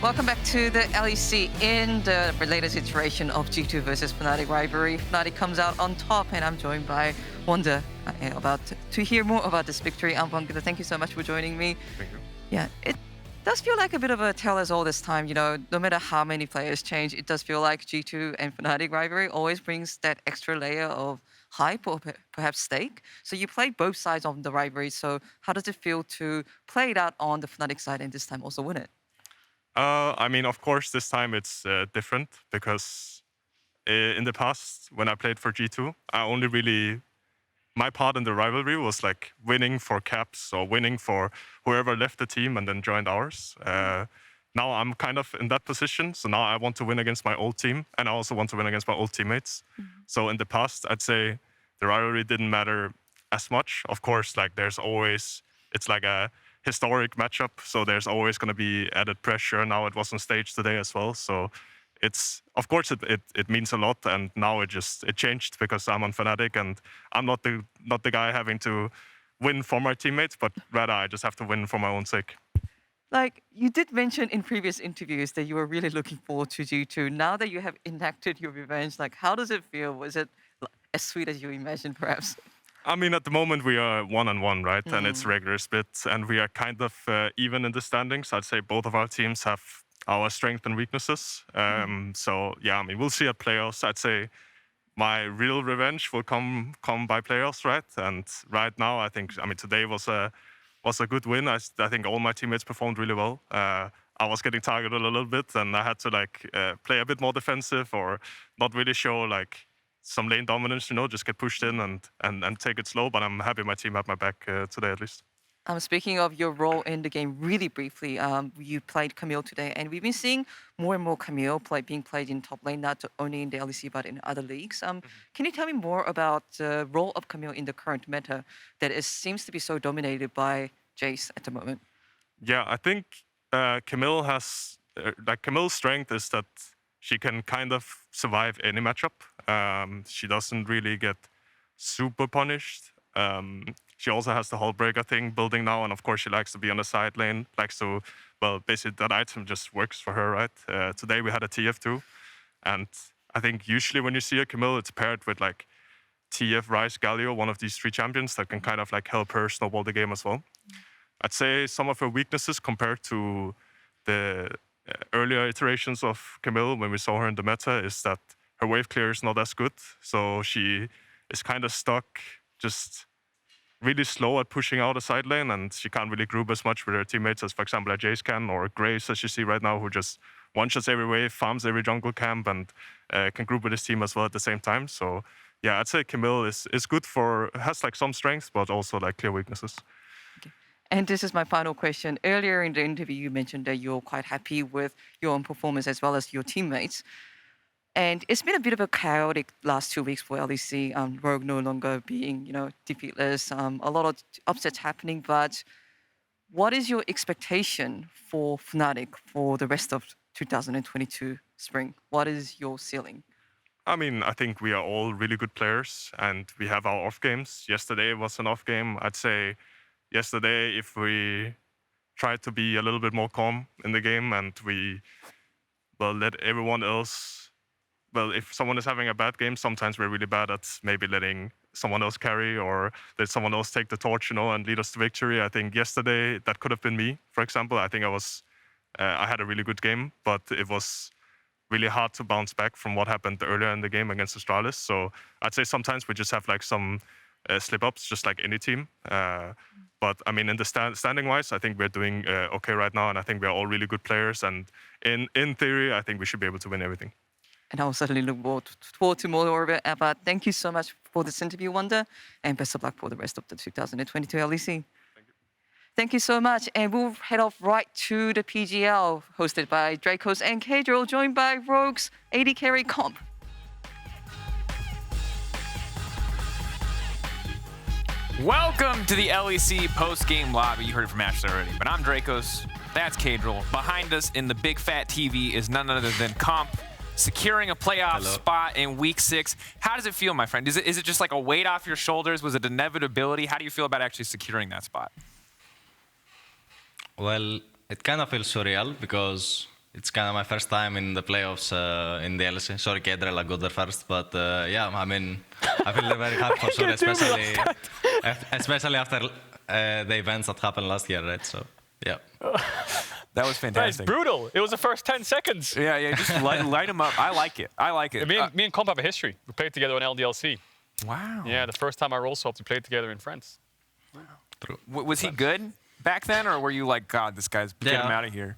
Welcome back to the LEC in the latest iteration of G2 versus Fnatic rivalry. Fnatic comes out on top, and I'm joined by Wunder about to hear more about this victory. Wunder, thank you so much for joining me. Thank you. Yeah, it does feel like a bit of a tell us all this time. You know, no matter how many players change, it does feel like G2 and Fnatic rivalry always brings that extra layer of hype or perhaps stake. So you play both sides of the rivalry. So how does it feel to play it out on the Fnatic side and this time also win it? I mean, of course, this time it's different because in the past, when I played for G2, my part in the rivalry was like winning for caps or winning for whoever left the team and then joined ours. Now I'm kind of in that position, so now I want to win against my old team, and I also want to win against my old teammates. So in the past, I'd say the rivalry didn't matter as much. Of course, like it's like a historic matchup, so there's always going to be added pressure. Now it was on stage today as well, so of course it means a lot. And now it changed because I'm on Fnatic and I'm not the guy having to win for my teammates, but rather I just have to win for my own sake. Like, you did mention in previous interviews that you were really looking forward to G2. Now that you have enacted your revenge, like, how does it feel? Was it as sweet as you imagined, perhaps? I mean, at the moment we are 1-1, right? And it's regular split, and we are kind of even in the standings. I'd say both of our teams have our strengths and weaknesses. So yeah, I mean, we'll see at playoffs. I'd say my real revenge will come by playoffs, right? And right now, I mean, today was a good win. I think all my teammates performed really well. I was getting targeted a little bit, and I had to play a bit more defensive or not really show some lane dominance, just get pushed in and take it slow. But I'm happy my team had my back today at least. Speaking of your role in the game, really briefly, you played Camille today, and we've been seeing more and more Camille being played in top lane, not only in the LEC but in other leagues. Can you tell me more about the role of Camille in the current meta that seems to be so dominated by Jace at the moment? Yeah, I think Camille has Camille's strength is that she can kind of survive any matchup. She doesn't really get super punished. She also has the whole breaker thing building now, and of course she likes to be on the side lane, basically that item just works for her, right? Today we had a TF2, and I think usually when you see a Camille, it's paired with TF, Ryze, Galio, one of these three champions that can kind of help her snowball the game as well. I'd say some of her weaknesses compared to the earlier iterations of Camille when we saw her in the meta is that her wave clear is not as good, so she is kind of stuck just really slow at pushing out a side lane, and she can't really group as much with her teammates as, for example, Jace can, or Grace, as you see right now, who just one-shots every wave, farms every jungle camp, and can group with his team as well at the same time. So yeah, I'd say Camille is good has some strengths, but also clear weaknesses. Okay. And this is my final question. Earlier in the interview, you mentioned that you're quite happy with your own performance as well as your teammates. And it's been a bit of a chaotic last 2 weeks for LEC. Rogue no longer being, defeatless. A lot of upsets happening. But what is your expectation for Fnatic for the rest of 2022 spring? What is your ceiling? I mean, I think we are all really good players, and we have our off games. Yesterday was an off game. I'd say yesterday, if we tried to be a little bit more calm in the game and we let everyone else. Well, if someone is having a bad game, sometimes we're really bad at maybe letting someone else carry or let someone else take the torch, and lead us to victory. I think yesterday that could have been me, for example. I think I had a really good game, but it was really hard to bounce back from what happened earlier in the game against Astralis. So I'd say sometimes we just have some slip-ups, just like any team. But I mean, in the standing-wise, I think we're doing okay right now, and I think we're all really good players. And in theory, I think we should be able to win everything. And I'll certainly look forward to more of it. But thank you so much for this interview, Wunder, and best of luck for the rest of the 2022 LEC. Thank you. Thank you so much. And we'll head off right to the PGL, hosted by Drakos and Caedrel, joined by Rogue's AD carry comp. Welcome to the LEC post-game lobby. You heard it from Ashley already, but I'm Drakos. That's Caedrel. Behind us in the big fat TV is none other than Comp, securing a playoff spot in week 6. How does it feel, my friend? Is it just like a weight off your shoulders? Was it inevitability? How do you feel about actually securing that spot? Well, it kind of feels surreal because It's kind of my first time in the playoffs in the LEC. Sorry, Caedrel, I got there first, but yeah, I mean, I feel very happy for sure, especially after the events that happened last year, right? So, yeah. That was fantastic. That is brutal. It was the first 10 seconds. Yeah, just light them up. I like it. Me and Comp have a history. We played together on LDLC. Wow. Yeah, the first time I roll swapped, we played together in France. Wow. True. Was he good back then, or were you like, God, this guy's get him out of here?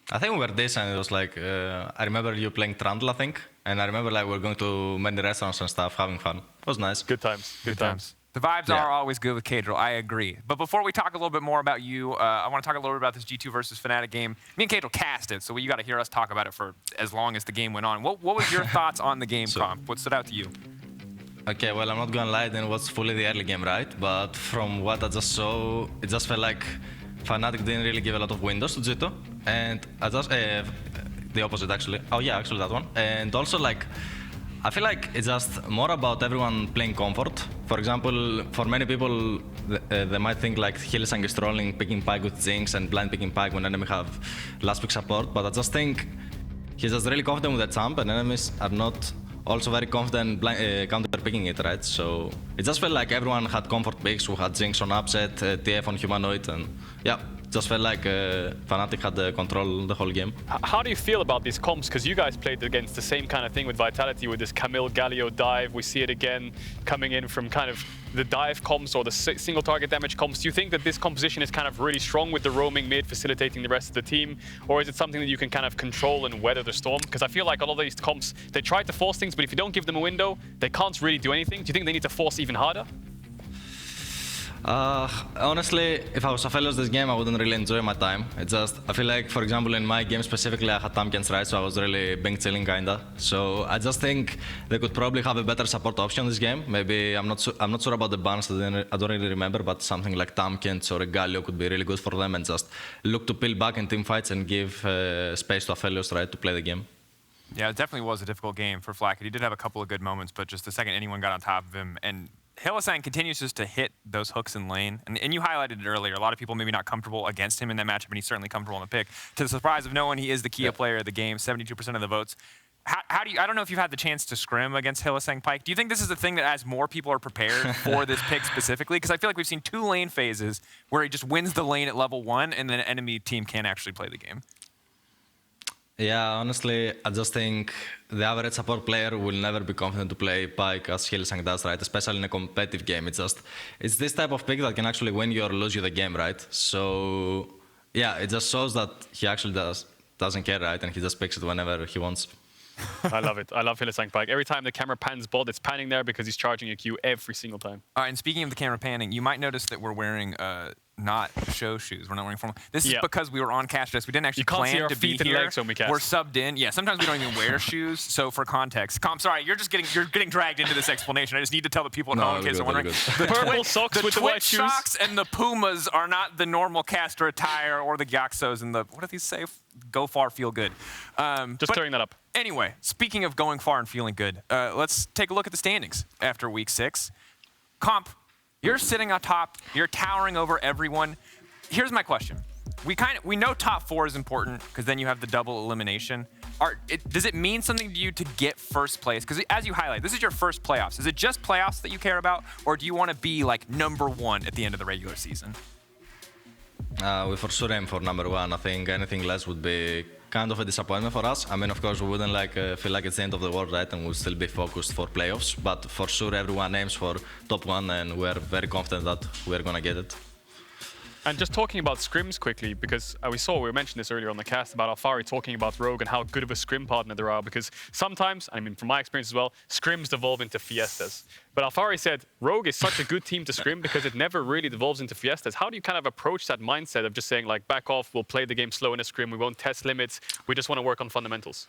I think we were decent. It was like, I remember you playing Trundle, I think. And I remember like we were going to many restaurants and stuff, having fun. It was nice. Good times. Good times. The vibes are always good with Caedrel, I agree. But before we talk a little bit more about you, I want to talk a little bit about this G2 versus Fnatic game. Me and Caedrel cast it, so you got to hear us talk about it for as long as the game went on. What was your thoughts on the game, Comp? What stood out to you? Okay, well, I'm not gonna lie, then it was fully the early game, right? But from what I just saw, it just felt like Fnatic didn't really give a lot of windows to G2. And I just, the opposite actually. Oh yeah, actually that one. And also like, I feel like it's just more about everyone playing comfort. For example, for many people, they might think like Hylissang is trolling, picking Pyke with Jinx and blind picking Pyke when enemy have last pick support. But I just think he's just really confident with the jump, and enemies are not also very confident counter picking it, right? So it just felt like everyone had comfort picks who had Jinx on upset, TF on humanoid, and yeah. Just felt like Fnatic had the control the whole game. How do you feel about these comps? Because you guys played against the same kind of thing with Vitality, with this Camille Galio dive. We see it again coming in from kind of the dive comps or the single target damage comps. Do you think that this composition is kind of really strong with the roaming mid facilitating the rest of the team? Or is it something that you can kind of control and weather the storm? Because I feel like a lot of these comps, they try to force things, but if you don't give them a window, they can't really do anything. Do you think they need to force even harder? Honestly, if I was a fellow this game, I wouldn't really enjoy my time. It's just, I feel like, for example, in my game specifically, I had Tamkins, right? So I was really being chilling, kinda. So I just think they could probably have a better support option this game. Maybe, I'm not sure about the bans, I don't really remember, but something like Tamkins or a Galio could be really good for them and just look to peel back in team fights and give space to Aphelios, right, to play the game. Yeah, it definitely was a difficult game for FLICKR. He did have a couple of good moments, but just the second anyone got on top of him, and Hylissang continues just to hit those hooks in lane. And you highlighted it earlier. A lot of people maybe not comfortable against him in that matchup, and he's certainly comfortable in the pick. To the surprise of no one, he is the Kia player of the game, 72% of the votes. How do you, I don't know if you've had the chance to scrim against Hylissang Pyke. Do you think this is the thing that as more people are prepared for this pick specifically? Because I feel like we've seen 2 lane phases where he just wins the lane at level 1 and then an enemy team can't actually play the game. Yeah, honestly, I just think the average support player will never be confident to play Pyke as Hylissang does, right? Especially in a competitive game. It's this type of pick that can actually win you or lose you the game, right? So, yeah, it just shows that he actually doesn't care, right? And he just picks it whenever he wants. I love it. I love Hylissang Pyke. Every time the camera pans bot, it's panning there because he's charging a Q every single time. All right, and speaking of the camera panning, you might notice that we're wearing not show shoes. We're not wearing formal. This is because we were on Cash Desk. We didn't actually plan to be here. Legs when we cast. We're subbed in. Yeah, sometimes we don't even wear shoes. So for context, Comp, sorry, you're getting dragged into this explanation. I just need to tell the people at home in case they're wondering. The purple socks with the white shoes. The socks and the Pumas are not the normal caster attire or the Gyaxos and the, what do these say? Go far, feel good. Just clearing that up. Anyway, speaking of going far and feeling good, let's take a look at the standings after week 6. Comp, you're sitting on top. You're towering over everyone. Here's my question. We know top 4 is important because then you have the double elimination. Does it mean something to you to get first place? Because as you highlight, this is your first playoffs. Is it just playoffs that you care about, or do you want to be like #1 at the end of the regular season? We for sure aim for #1. I think anything less would be kind of a disappointment for us. I mean, of course, we wouldn't feel like it's the end of the world, right? And we'll still be focused for playoffs. But for sure, everyone aims for top 1, and we're very confident that we're gonna get it. And just talking about scrims quickly, because we mentioned this earlier on the cast about Alphari talking about Rogue and how good of a scrim partner there are, because sometimes, I mean, from my experience as well, scrims devolve into fiestas. But Alphari said, Rogue is such a good team to scrim because it never really devolves into fiestas. How do you kind of approach that mindset of just saying, like, back off, we'll play the game slow in a scrim, we won't test limits, we just want to work on fundamentals?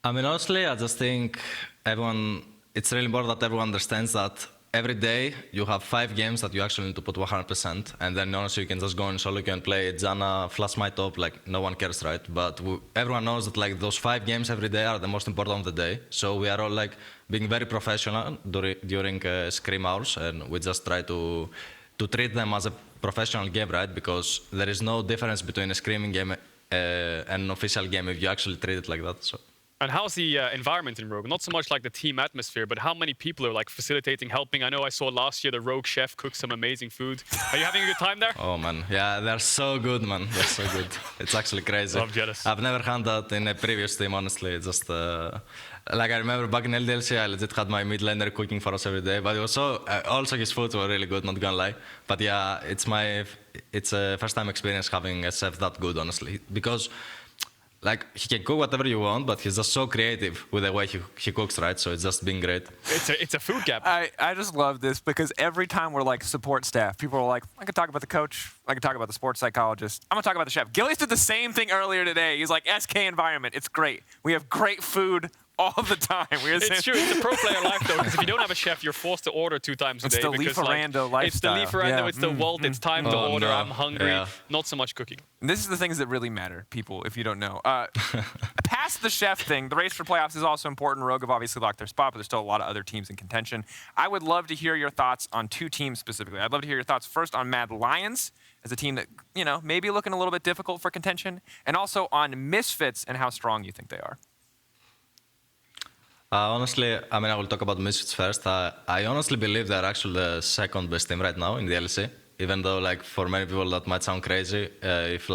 I mean, honestly, I just think it's really important that everyone understands that every day you have 5 games that you actually need to put 100%, and then honestly you can just go in solo, you can play Janna, flash my top, like no one cares, right? But everyone knows that like those 5 games every day are the most important of the day. So we are all like being very professional during scrim hours, and we just try to treat them as a professional game, right? Because there is no difference between a scrimming game an official game if you actually treat it like that. So. And how's the environment in Rogue? Not so much like the team atmosphere, but how many people are like facilitating, helping? I know I saw last year the Rogue chef cook some amazing food. Are you having a good time there? Oh man, yeah, they're so good, man. They're so good. It's actually crazy. I'm jealous. I've never had that in a previous team, honestly. It's just like I remember back in LDLC, I legit had my mid laner cooking for us every day. But it was so also his food were really good, not gonna lie. But yeah, it's a first time experience having a chef that good, honestly, because. Like, he can cook whatever you want, but he's just so creative with the way he cooks, right? So it's just been great. It's a food gap. I just love this because every time we're like support staff, people are like, I can talk about the coach, I can talk about the sports psychologist, I'm gonna talk about the chef. Gillies did the same thing earlier today. He's like, SK environment, it's great. We have great food all the time. It's true. It's a pro player life though, because if you don't have a chef, you're forced to order 2 times a day. It's the Lieferando lifestyle. It's the Lieferando, it's the Walt, it's time to order, no. I'm hungry. Yeah. Not so much cooking. And this is the things that really matter, people, if you don't know. Past the chef thing, the race for playoffs is also important. Rogue have obviously locked their spot, but there's still a lot of other teams in contention. I would love to hear your thoughts on 2 teams specifically. I'd love to hear your thoughts first on Mad Lions as a team that, you know, maybe looking a little bit difficult for contention, and also on Misfits and how strong you think they are. Honestly, I mean, I will talk about Misfits first. I honestly believe they're actually the second best team right now in the LEC. Even though, like, for many people that might sound crazy, if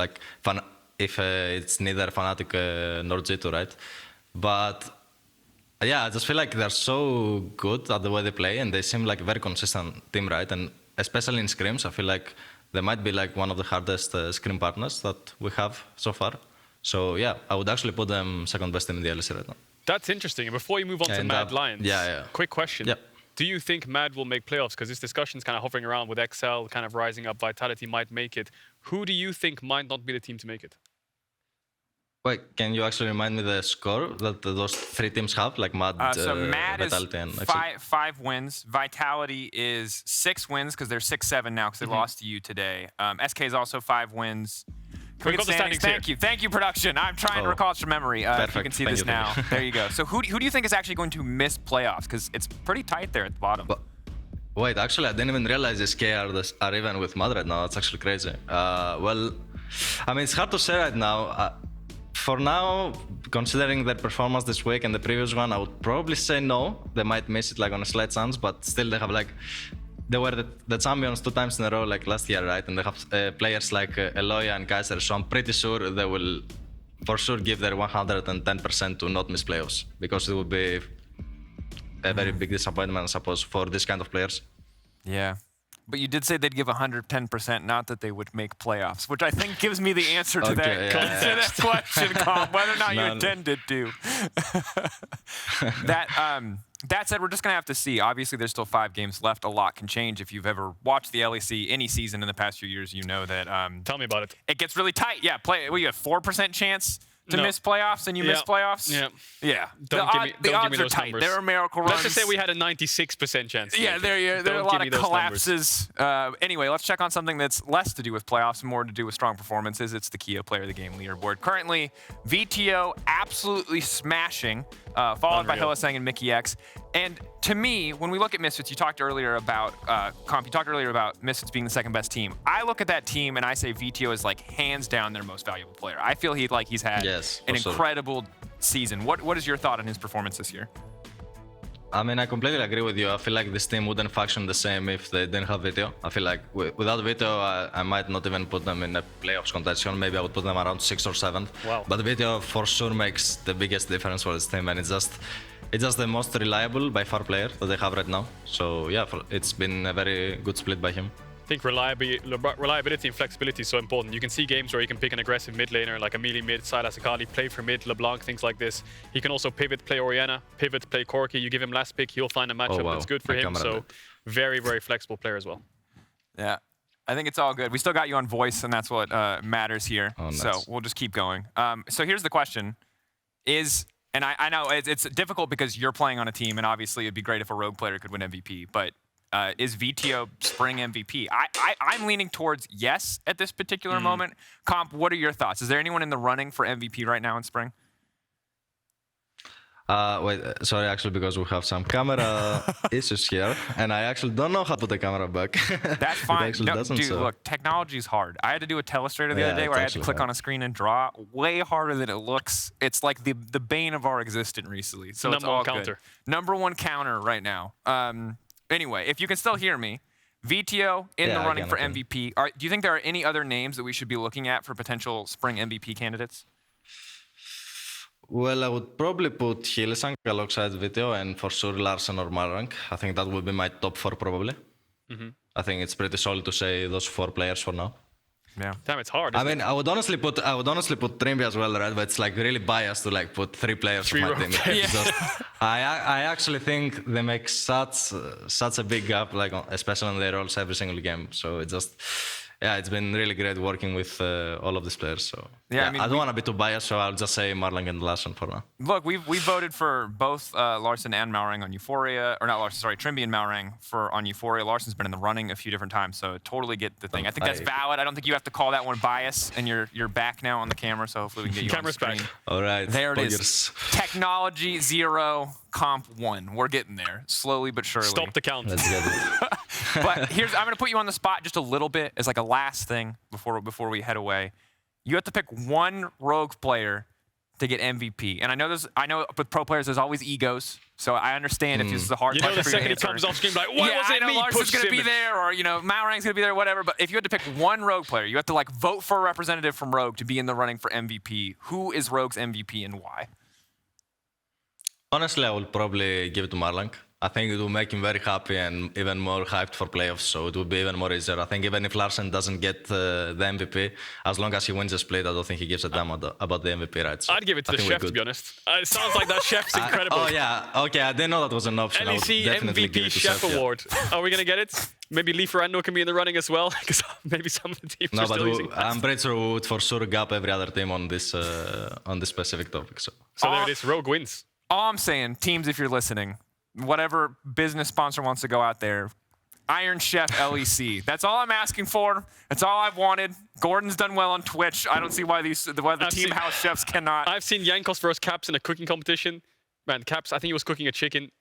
it's neither Fnatic nor G2, right? But yeah, I just feel like they're so good at the way they play, and they seem like a very consistent team, right? And especially in scrims, I feel like they might be like one of the hardest scrim partners that we have so far. So yeah, I would actually put them second best team in the LEC right now. That's interesting. And before you move on to Mad Lions, quick question. Yep. Do you think Mad will make playoffs? Because this discussion's kind of hovering around with XL, kind of rising up. Vitality might make it. Who do you think might not be the team to make it? Wait, can you actually remind me the score that those 3 teams have, like Mad, So Mad Vitality, is and XL? five wins. Vitality is 6 wins because they're 6-7 now because they lost to you today. SK is also 5 wins. Can we get standings? Thank you, production. I'm trying to recall it from memory. If you can see this now. There you go. So who do you think is actually going to miss playoffs? Because it's pretty tight there at the bottom. Wait, actually, I didn't even realize SK are even with Mad right now. That's actually crazy. Well, I mean, it's hard to say right now. For now, considering their performance this week and the previous one, I would probably say no. They might miss it like on a slight chance, but still they have like... They were the champions 2 times in a row, like last year, right? And they have players like Eloya and Kaiser, so I'm pretty sure they will, for sure, give their 110% to not miss playoffs, because it would be a very big disappointment, I suppose, for this kind of players. Yeah. But you did say they'd give 110%, not that they would make playoffs, which I think gives me the answer to that question, Comp, whether or not you intended to. That said, we're just going to have to see. Obviously, there's still 5 games left. A lot can change. If you've ever watched the LEC any season in the past few years, you know that... Tell me about it. It gets really tight. Yeah, you have 4% chance to miss playoffs, and you miss playoffs? Yeah. The odds are tight. There are miracle runs. Let's just say we had a 96% chance. Yeah, there are a lot of collapses. Anyway, let's check on something that's less to do with playoffs and more to do with strong performances. It's the Kia Player of the Game leaderboard. Currently, VTO absolutely smashing, followed by Hillisang and Mickey X. And to me, when we look at Misfits, you talked earlier about Misfits being the second best team. I look at that team and I say VTO is like hands down their most valuable player. I feel he's had an incredible season. What is your thought on his performance this year? I mean, I completely agree with you. I feel like this team wouldn't function the same if they didn't have VTO. I feel like without VTO, I might not even put them in a playoffs contention. Maybe I would put them around 6th or 7th. Wow. But VTO for sure makes the biggest difference for this team, and it's just the most reliable by far player that they have right now. So yeah, it's been a very good split by him. I think reliability and flexibility is so important. You can see games where you can pick an aggressive mid laner like a melee mid, Silas Akali, play for mid, LeBlanc, things like this. He can also pivot, play Orianna, pivot, play Corki. You give him last pick, he'll find a matchup that's good for him. So very, very flexible player as well. Yeah, I think it's all good. We still got you on voice, and that's what matters here. Oh, nice. So we'll just keep going. So here's the question. And I know it's difficult because you're playing on a team, and obviously it'd be great if a rogue player could win MVP, but is VTO Spring MVP? I'm leaning towards yes at this particular moment. Comp, what are your thoughts? Is there anyone in the running for MVP right now in Spring? Wait, sorry, actually, because we have some camera issues here, and I actually don't know how to put the camera back. That's fine. It actually No, doesn't, dude, so. look, technology is hard. I had to do a telestrator the Yeah, other day it's where I had to actually click hard. on a screen and draw. Way harder than it looks. It's like the bane of our existence recently. So it's Number one all counter. good. Number one counter right now. Anyway, if you can still hear me, VTO in Yeah, the I running can, for I can. MVP. Do you think there are any other names that we should be looking at for potential spring MVP candidates? Well, I would probably put Hylissang alongside Video and for sure Larsen or Malrank. I think that would be my top 4 probably. I think it's pretty solid to say those 4 players for now. Yeah. Damn, it's hard. I isn't mean, it? I would honestly put Trimby as well, right? But it's like really biased to like put 3 players Three of my row team. players. It's just, I actually think they make such a big gap, like especially on their roles every single game. So it's just, yeah, it's been really great working with all of these players. So Yeah, I mean, I don't want to be too biased, so I'll just say Marlang and Larsen for now. Look, we voted for both Larsen and Malrang on Euphoria, or not Larsen, sorry, Trimby and Malrang on Euphoria. Larsen's been in the running a few different times, so totally get the thing. I think that's valid. I don't think you have to call that one bias, and you're back now on the camera, so hopefully we can get you Camera's on the back. screen. All right. There it is. poggers. Technology 0, comp 1. We're getting there, slowly but surely. Stop the count. Let's get it. But I'm going to put you on the spot just a little bit as like a last thing before we head away. You have to pick one rogue player to get MVP. And I know with pro players there's always egos, so I understand if this is a hard You know, question the for you to second he answer. comes off screen, like, why yeah, wasn't I know me? Larsen's Push going to be him. there, or Malrang's going to be there, whatever. But if you had to pick one rogue player, you have to like vote for a representative from rogue to be in the running for MVP. Who is rogue's MVP and why? Honestly, I will probably give it to Marlang. I think it will make him very happy and even more hyped for playoffs, so it will be even more easier. I think even if Larsen doesn't get the MVP, as long as he wins the split, I don't think he gives a damn about the MVP, right? So I'd give it to I the think we're chef, to good. be honest. It sounds like that chef's incredible. Oh yeah, okay, I didn't know that was an option. I would LEC definitely give MVP it to Chef yeah. Award. Are we going to get it? Maybe Lee Ferrando can be in the running as well, because maybe some of the teams No, are but still using that. I'm pretty sure we would for sure gap every other team on this specific topic. So So there it is. Rogue wins. All I'm saying, teams, if you're listening, whatever business sponsor wants to go out there, Iron Chef LEC. That's all I'm asking for. That's all I've wanted. Gordon's done well on Twitch. I don't see why the I've team seen- house chefs cannot. I've seen Yankos versus Caps in a cooking competition. Man, Caps, I think he was cooking a chicken.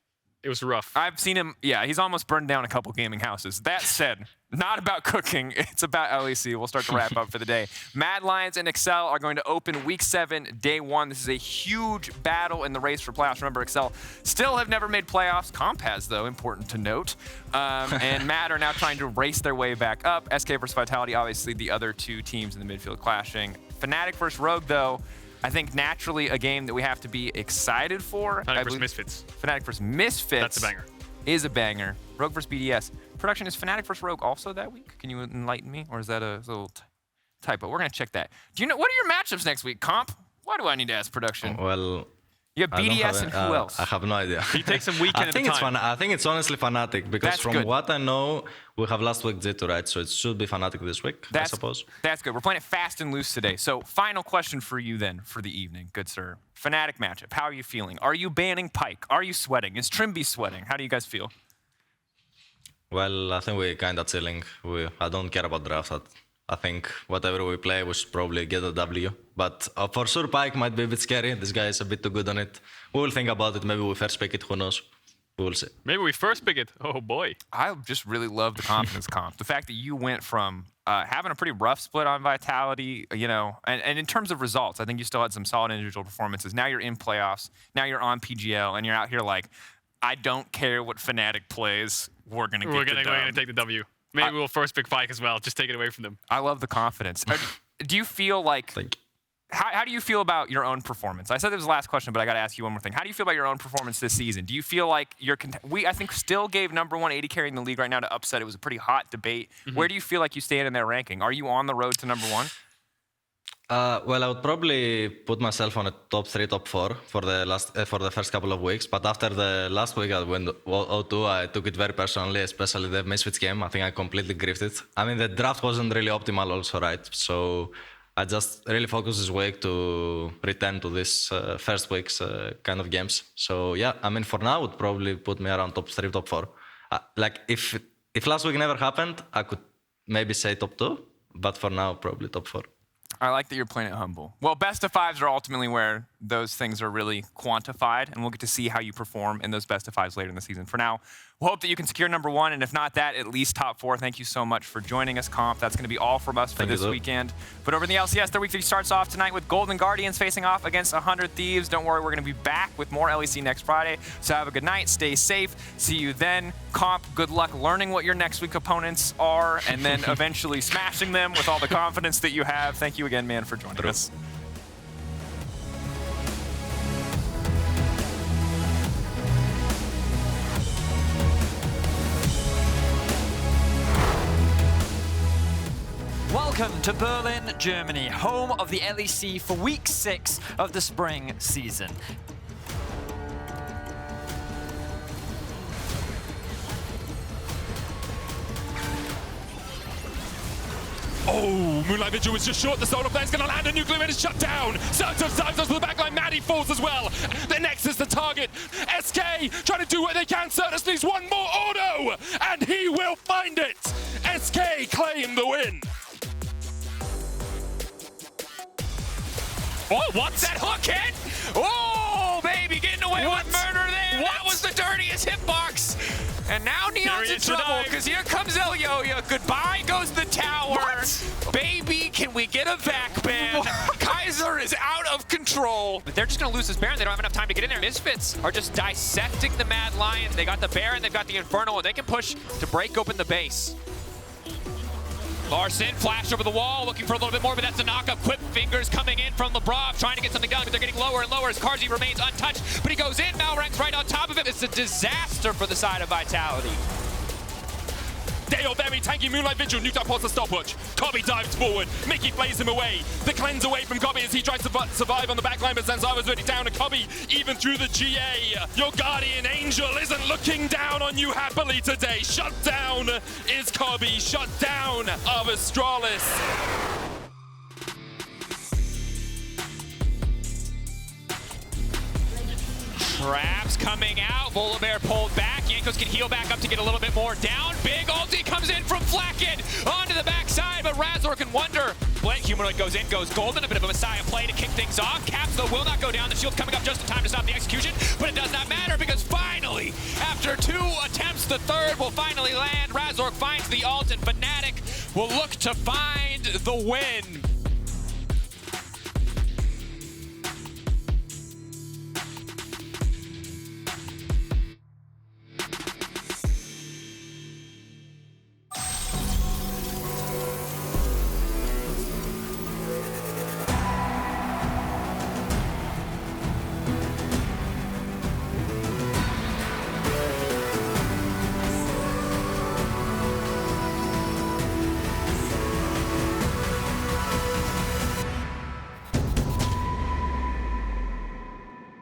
It was rough. I've seen him. Yeah, he's almost burned down a couple gaming houses. That said, not about cooking. It's about LEC. We'll start to wrap up for the day. Mad Lions and Excel are going to open Week 7, Day 1. This is a huge battle in the race for playoffs. Remember, Excel still have never made playoffs. Comp has, though, important to note. And Mad are now trying to race their way back up. SK versus Vitality, obviously the other two teams in the midfield clashing. Fnatic versus Rogue, though, I think naturally a game that we have to be excited for. Fnatic versus Misfits. Fnatic versus Misfits. That's a banger. Is a banger. Rogue versus BDS. Production, is Fnatic versus Rogue also that week? Can you enlighten me? Or is that a little typo? We're going to check that. Do you know, what are your matchups next week, Comp? Why do I need to ask Production? well, You have I don't BDS have and a- who else? I have no idea. He takes them weekend I at think a it's time. I think it's honestly Fnatic because That's from good. what I know, we have last week G2, right? So it should be Fnatic this week, I suppose. That's good. We're playing it fast and loose today. So final question for you then for the evening, good sir. Fnatic matchup. How are you feeling? Are you banning Pyke? Are you sweating? Is Trimby sweating? How do you guys feel? Well, I think we're kind of chilling. I don't care about draft. I think whatever we play, we should probably get a W. But for sure, Pyke might be a bit scary. This guy is a bit too good on it. We will think about it. Maybe we first pick it. Who knows? We will see. Maybe we first pick it. Oh, boy. I just really love the confidence comp. The fact that you went from having a pretty rough split on Vitality, and in terms of results, I think you still had some solid individual performances. Now you're in playoffs. Now you're on PGL, and you're out here like, I don't care what Fnatic plays. We're going to get We're the going dub. to take the W. Maybe we'll first pick Pyke as well. Just take it away from them. I love the confidence. Do you feel like... Thank you. How do you feel about your own performance? I said this was the last question, but I got to ask you one more thing. How do you feel about your own performance this season? Do you feel like we, I think, still gave number 1 AD carry in the league right now to upset? It was a pretty hot debate. Where do you feel like you stand in their ranking? Are you on the road to number 1? Well, I would probably put myself on a top 3, top 4 for the first couple of weeks. But after the last week I went 0-2, I took it very personally, especially the Misfits game. I think I completely griefed it. I mean, the draft wasn't really optimal also, right? So I just really focused this week to return to this first week's kind of games. So yeah, I mean, for now, I would probably put me around top 3, top 4. Like if last week never happened, I could maybe say top 2. But for now, probably top 4. I like that you're playing it humble. Well, best of 5s are ultimately where those things are really quantified, and we'll get to see how you perform in those best of fives later in the season. For now, we'll hope that you can secure number 1, and if not that, at least top 4. Thank you so much for joining us, Comp. That's going to be all from us for this weekend. But over in the LCS, their week 3 starts off tonight with Golden Guardians facing off against 100 Thieves. Don't worry, we're going to be back with more LEC next Friday. So have a good night, stay safe, see you then. Comp, good luck learning what your next week opponents are, and then eventually smashing them with all the confidence that you have. Thank you again, man, for joining us. Welcome to Berlin, Germany, home of the LEC for week 6 of the spring season. Oh, Moonlight Vigil was just short. The solar flare's gonna land. A nuclear and is shut down. Search of Sides to the backline. Maddie falls as well. The Nexus the target. SK trying to do what they can. Certus needs one more auto, and he will find it. SK claim the win. Oh, what's that hook hit? Oh, baby, getting away with murder there. That was the dirtiest hitbox. And now Neon's in trouble, because here comes Elyoya. Goodbye goes the tower. What? Baby, can we get a back ban? Kaiser is out of control. But they're just going to lose this Baron. They don't have enough time to get in there. Misfits are just dissecting the Mad Lion. They got the Baron, they've got the Infernal, and they can push to break open the base. Larson, flash over the wall, looking for a little bit more, but that's a knock-up. Quick fingers coming in from Lebrov, trying to get something done, but they're getting lower and lower as Karzi remains untouched, but he goes in, Malrank's right on top of him. It's a disaster for the side of Vitality. They are very tanky. Moonlight Vigil, nuked up past the stopwatch. Kobe dives forward. Mickey plays him away. The cleanse away from Kobe as he tries to survive on the backline, but Zanzara's already down, and Kobe even through the GA. Your guardian angel isn't looking down on you happily today. Shut down is Kobe. Shut down of Astralis. Traps coming out. Volibear pulled back. Jankos can heal back up to get a little bit more down. Big ulti comes in from FLICKR onto the backside, but Razork and Wunder. Blink Humanoid goes in, goes golden. A bit of a Messiah play to kick things off. Caps, though, will not go down. The shield coming up just in time to stop the execution, but it does not matter because finally, after 2 attempts, the third will finally land. Razork finds the ult, and Fnatic will look to find the win.